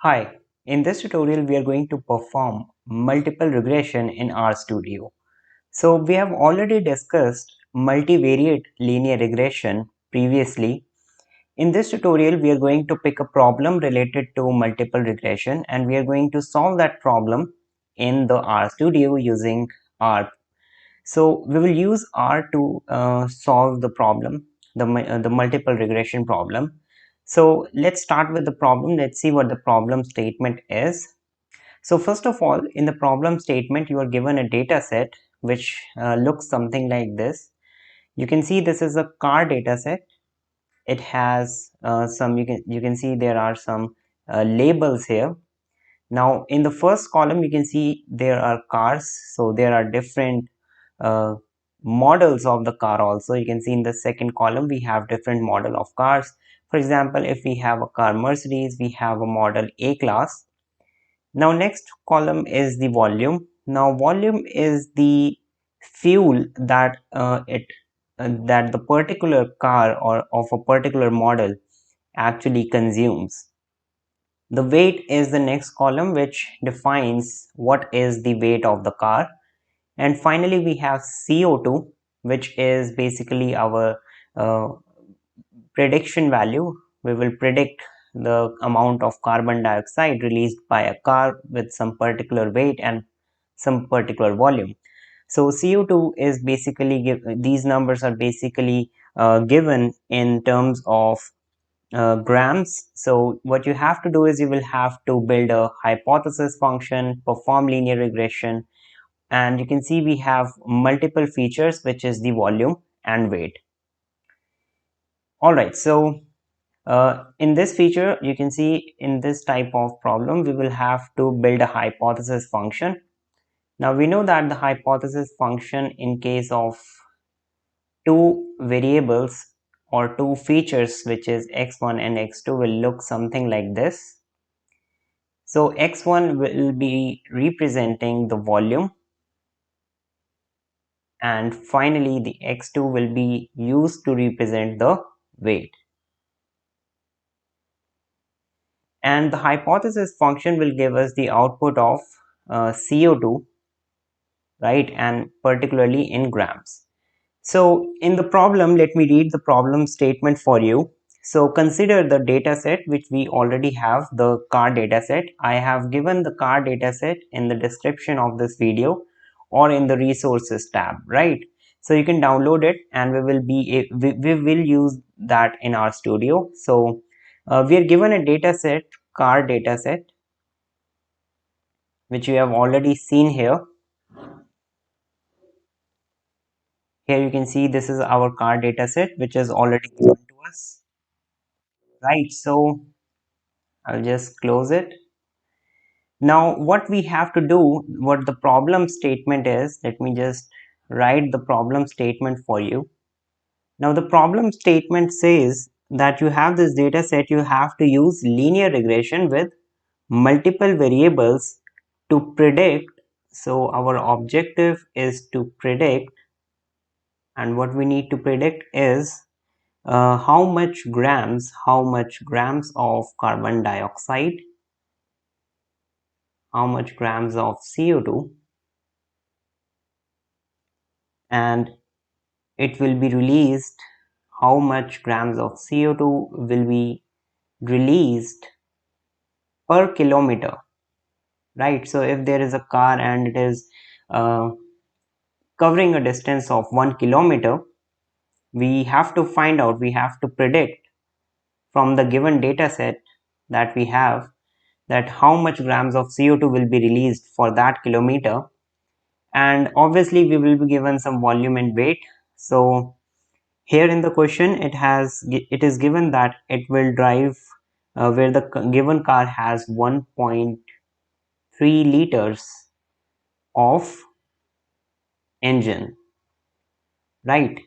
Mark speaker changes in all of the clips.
Speaker 1: Hi, in this tutorial we are going to perform multiple regression in RStudio. So we have already discussed multivariate linear regression previously. In this tutorial we are going to pick a problem related to multiple regression and we are going to solve that problem in the RStudio using R. So we will use R to solve the problem, the multiple regression problem. So let's start with the problem. Let's see what the problem statement is. So first of all, in the problem statement, you are given a data set which looks something like this. You can see this is a car data set. It has some, you can see there are some labels here. Now in the first column, you can see there are cars. So there are different uh, models of the car also. You can see in the second column, we have different model of cars. For example, if we have a car Mercedes, we have a model A class. Now next column is the volume. Now volume is the fuel that that the particular car or of a particular model actually consumes. The weight is the next column, which defines what is the weight of the car. And finally we have CO2, which is basically our uh, prediction value. We will predict the amount of carbon dioxide released by a car with some particular weight and some particular volume. So CO2 is basically these numbers are basically given in terms of grams. So what you have to do is you will have to build a hypothesis function, perform linear regression, and you can see we have multiple features, which is the volume and weight. All right, so in this feature, you can see in this type of problem, we will have to build a hypothesis function. Now we know that the hypothesis function in case of two variables or two features, which is x1 and x2, will look something like this. So x1 will be representing the volume, and finally the x2 will be used to represent the weight. And the hypothesis function will give us the output of CO2, right, and particularly in grams. So in the problem, let me read the problem statement for you. So consider the data set which we already have, the car data set. I have given the car data set in the description of this video or in the resources tab, right? So you can download it and we will use that in RStudio. So we are given a data set, car data set, which you have already seen here. Here you can see this is our car data set, which is already given to us, right? So I'll just close it. Now what we have to do, what the problem statement is, let me just write the problem statement for you. Now the problem statement says that you have this data set, you have to use linear regression with multiple variables to predict. So our objective is to predict, and what we need to predict is how much grams of carbon dioxide, how much grams of CO2, and it will be released, how much grams of CO2 will be released per kilometer, right? So if there is a car and it is covering a distance of 1 kilometer, we have to find out, we have to predict from the given data set that we have, that how much grams of CO2 will be released for that kilometer. And obviously we will be given some volume and weight. So here in the question it is given that it will drive where the given car has 1.3 liters of engine, right?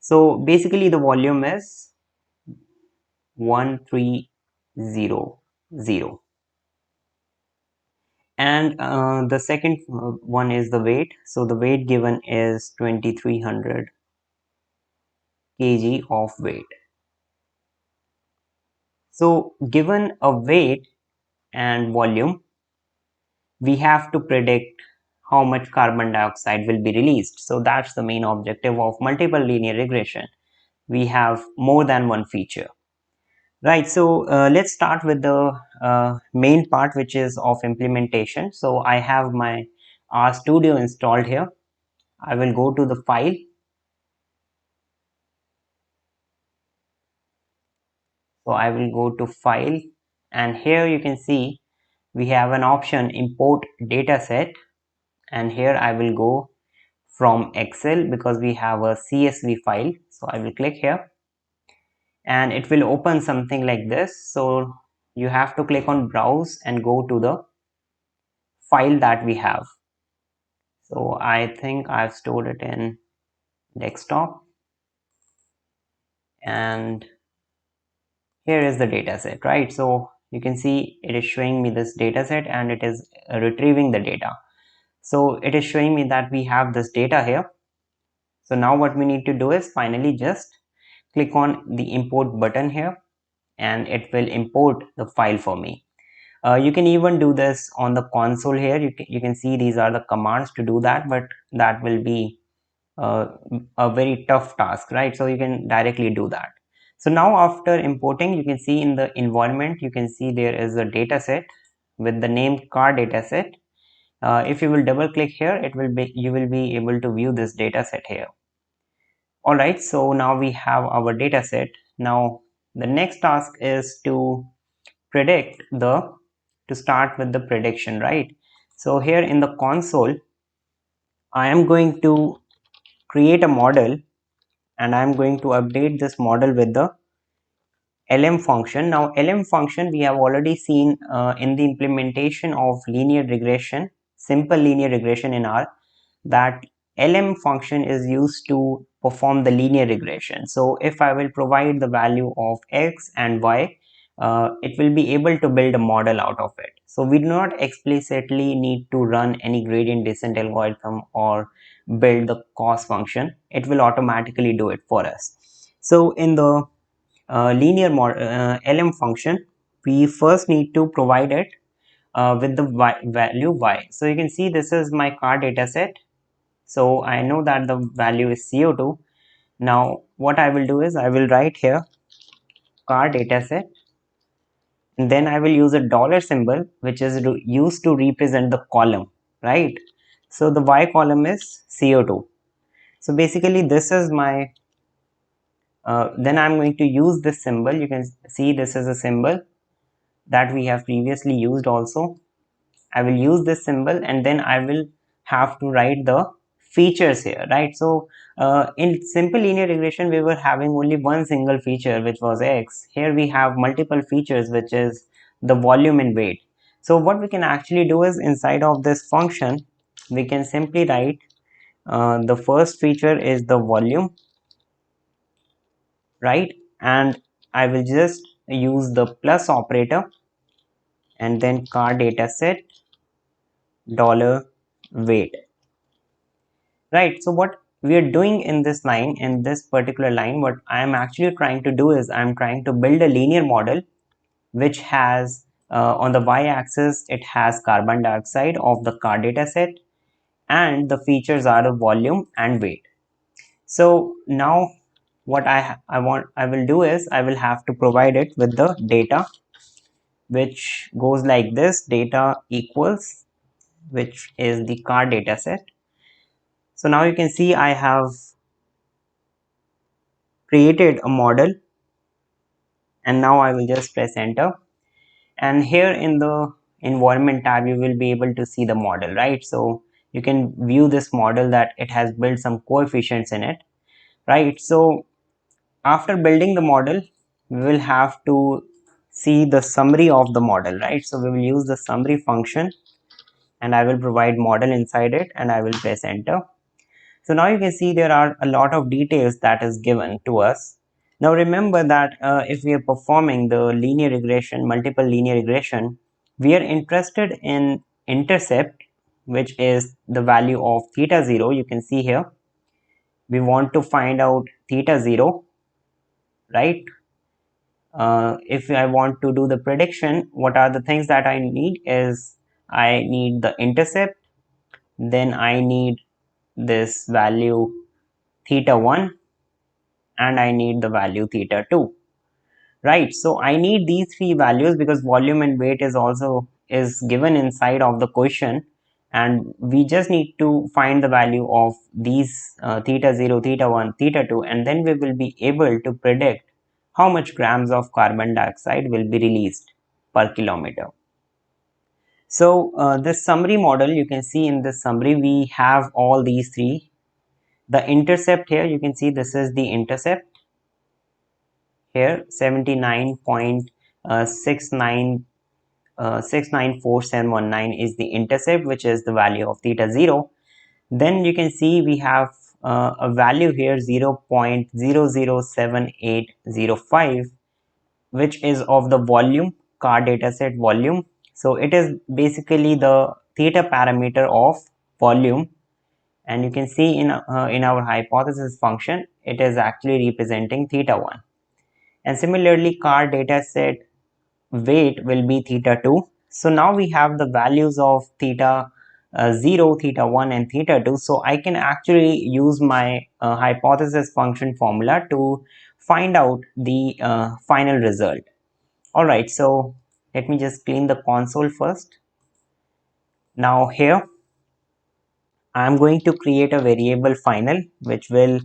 Speaker 1: So basically the volume is 1300, and the second one is the weight. So the weight given is 2300 kg of weight. So given a weight, and volume, we have to predict how much carbon dioxide will be released. So that's the main objective of multiple linear regression. We have more than one feature. Right, so let's start with the main part, which is of implementation. So I have my RStudio installed here. I will go to the file. So I will go to file, and here you can see we have an option import dataset, and here I will go from Excel because we have a CSV file. So I will click here and it will open something like this. So you have to click on browse and go to the file that we have. So I think I've stored it in desktop, and here is the dataset, right? So you can see it is showing me this dataset and it is retrieving the data. So it is showing me that we have this data here. So now what we need to do is finally just click on the import button here, and it will import the file for me. You can even do this on the console here. You can see these are the commands to do that, but that will be a very tough task, right? So you can directly do that. So now after importing, you can see in the environment, you can see there is a data set with the name car dataset. If you will double click here, you will be able to view this data set here. All right, so now we have our data set. Now the next task is to start with the prediction, right? So here in the console, I am going to create a model, and I'm going to update this model with the LM function. Now LM function we have already seen in the implementation of linear regression, simple linear regression in R, that LM function is used to perform the linear regression. So if I will provide the value of X and Y, it will be able to build a model out of it. So we do not explicitly need to run any gradient descent algorithm or build the cost function. It will automatically do it for us. So in the LM function, we first need to provide it with the value y. So you can see this is my car data set. So I know that the value is CO2. Now what I will do is I will write here car data set, and then I will use a dollar symbol, which is used to represent the column, right? So the y column is CO2. So basically this is my then I'm going to use this symbol. You can see this is a symbol that we have previously used also. I will use this symbol, and then I will have to write the features here, right? So in simple linear regression, we were having only one single feature, which was X. Here we have multiple features, which is the volume and weight. So what we can actually do is inside of this function, we can simply write the first feature is the volume, right? And I will just use the plus operator, and then car data set dollar weight, right? So what we are doing in this line, in this particular line, what I am actually trying to do is I'm trying to build a linear model which has on the y-axis it has carbon dioxide of the car data set, and the features are the volume and weight. So now what I will do is I will have to provide it with the data, which goes like this: data equals, which is the car data set. So now you can see I have created a model, and now I will just press enter, and here in the environment tab you will be able to see the model, right? So you can view this model that it has built some coefficients in it, right? So after building the model, we will have to see the summary of the model, right? So we will use the summary function, and I will provide model inside it, and I will press enter. So now you can see there are a lot of details that is given to us. Now remember that if we are performing the linear regression, multiple linear regression, we are interested in intercept, which is the value of theta 0. You can see here we want to find out theta 0, right? If I want to do the prediction, what are the things that I need is I need the intercept, then I need this value theta 1, and I need the value theta 2. Right, so I need these three values because volume and weight is also is given inside of the question, and we just need to find the value of these theta 0, theta 1, theta 2, and then we will be able to predict how much grams of carbon dioxide will be released per kilometer. So this summary model, you can see in this summary we have all these three. The intercept here, you can see this is the intercept here, 79.69 694,719 is the intercept, which is the value of theta 0. Then you can see we have a value here 0.007805, which is of the volume, car dataset volume. So it is basically the theta parameter of volume, and you can see in our hypothesis function it is actually representing theta 1. And similarly, car dataset weight will be theta 2. So now we have the values of theta 0, theta 1 and theta 2. So I can actually use my hypothesis function formula to find out the final result. Alright, so let me just clean the console first. Now here I am going to create a variable final which will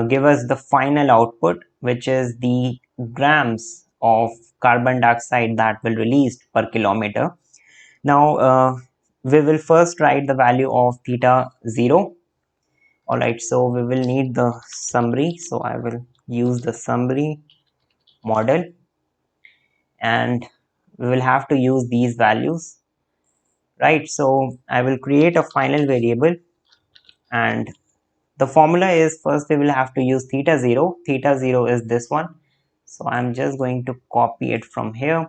Speaker 1: give us the final output, which is the grams of carbon dioxide that will released per kilometer. Now we will first write the value of theta 0. Alright, so we will need the summary, so I will use the summary model, and we will have to use these values, right? So I will create a final variable, and the formula is first we will have to use theta 0. Theta 0 is this one, so I'm just going to copy it from here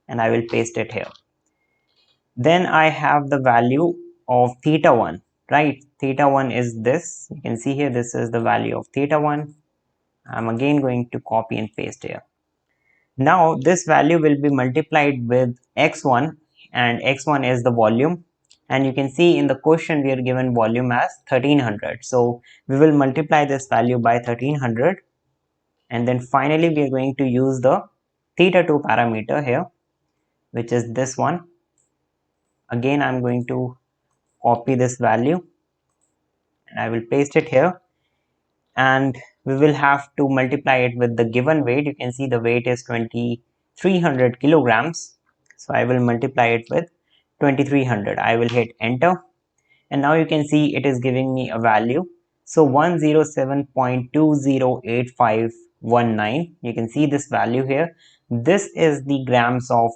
Speaker 1: and I will paste it here. Then I have the value of theta 1, right? Theta 1 is this, you can see here, this is the value of theta 1. I'm again going to copy and paste here. Now this value will be multiplied with x1, and x1 is the volume, and you can see in the question we are given volume as 1300. So we will multiply this value by 1300, and then finally we are going to use the theta 2 parameter here, which is this one. Again I'm going to copy this value and I will paste it here, and we will have to multiply it with the given weight. You can see the weight is 2300 kilograms, so I will multiply it with 2300. I will hit enter, and now you can see it is giving me a value, so 107.208519. You can see this value here. This is the grams of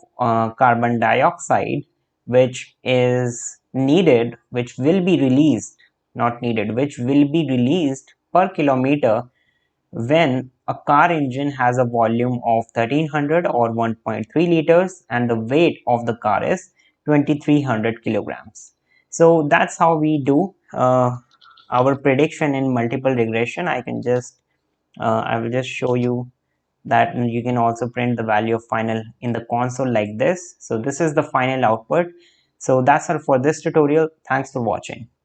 Speaker 1: carbon dioxide which is needed, which will be released, not needed, which will be released per kilometer when a car engine has a volume of 1300 or 1.3 liters and the weight of the car is 2300 kilograms. So that's how we do our prediction in multiple regression. I will just show you that you can also print the value of final in the console like this. So this is the final output. So that's all for this tutorial. Thanks for watching.